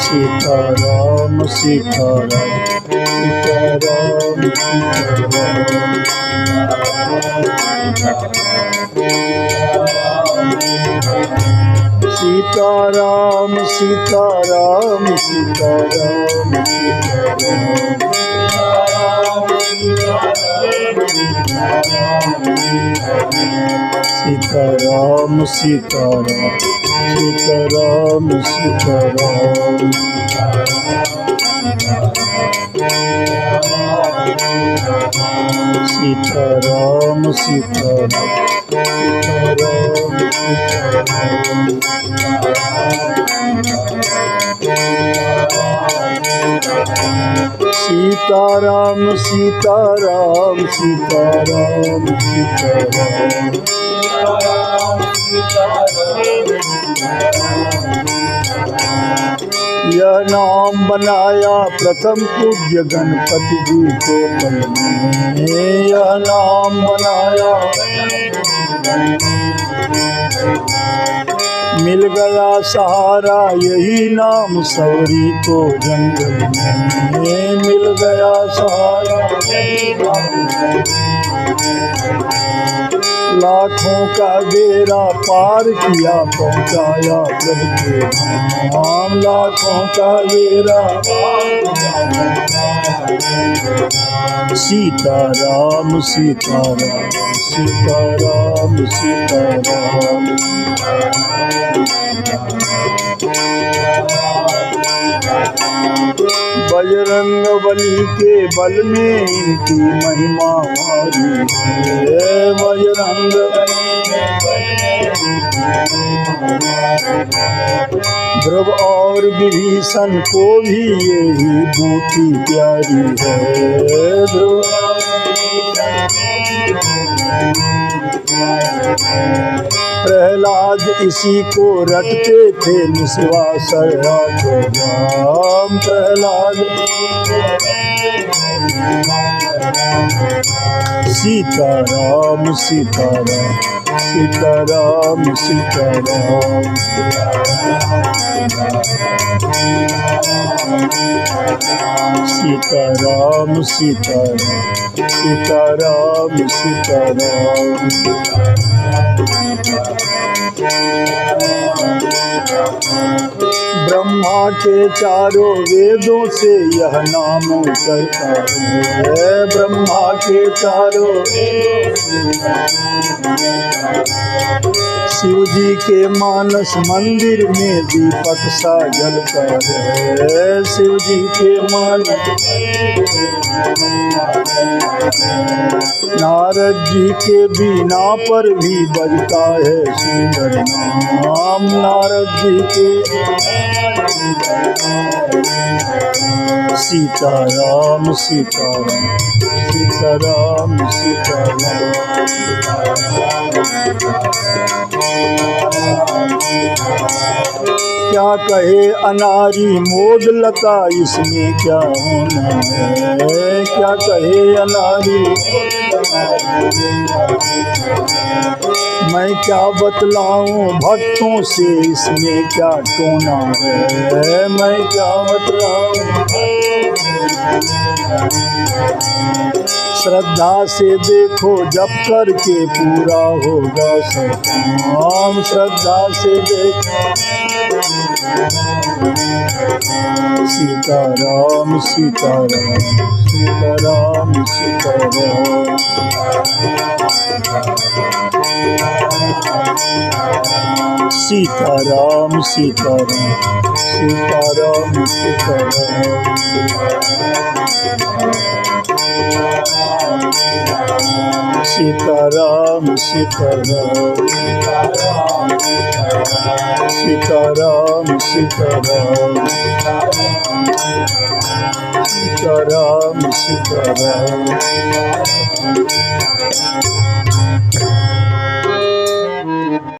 सीताराम सीताराम सीताराम सीताराम सीताराम सीताराम सीताराम सीताराम सीताराम सीताराम सीताराम सीताराम सीताराम सीताराम सीताराम सीताराम सीताराम यह नाम बनाया प्रथम पूज्य गणपति जी को पल में। यह नाम बनाया मिल गया सहारा यही नाम सवरी को जंगल में। मिल गया सहारा लाखों का बेड़ा पार किया पहुंचाया प्रभु के धाम। लाखों का बेड़ा सीताराम सीताराम सीताराम सीताराम बजरंग बली के बल में इनकी महिमा भारी है। बजरंग ध्रुव और विभीषण को भी यही बूटी प्यारी है। ध्रुव प्रहलाद इसी को रटते थे निस्वासर हाथों राम। प्रहलाद सीताराम सीताराम सीताराम सीताराम सीताराम सीताराम सीताराम सीताराम ब्रह्मा के चारों वेदों से यह नाम उतरता है। ब्रह्मा के चारों शिव जी के मानस मंदिर में दीपक सा जलता है। शिव जी के मानस नारद जी के बीना पर भी बजता है सुंदर नाम। नारद जी के सीताराम सीताराम सीताराम सीताराम क्या कहे अनारी मोद लता इसमें क्या होना है। क्या कहे अनारी मैं क्या बतलाऊं भक्तों से इसमें क्या टोना है। मैं क्या बतलाऊं श्रद्धा से देखो जप करके पूरा होगा सब काम। श्रद्धा से देखो सीताराम सीताराम सीताराम सीताराम सीताराम सीताराम सीताराम सीताराम सीताराम सीताराम सीताराम सीताराम सीताराम सीताराम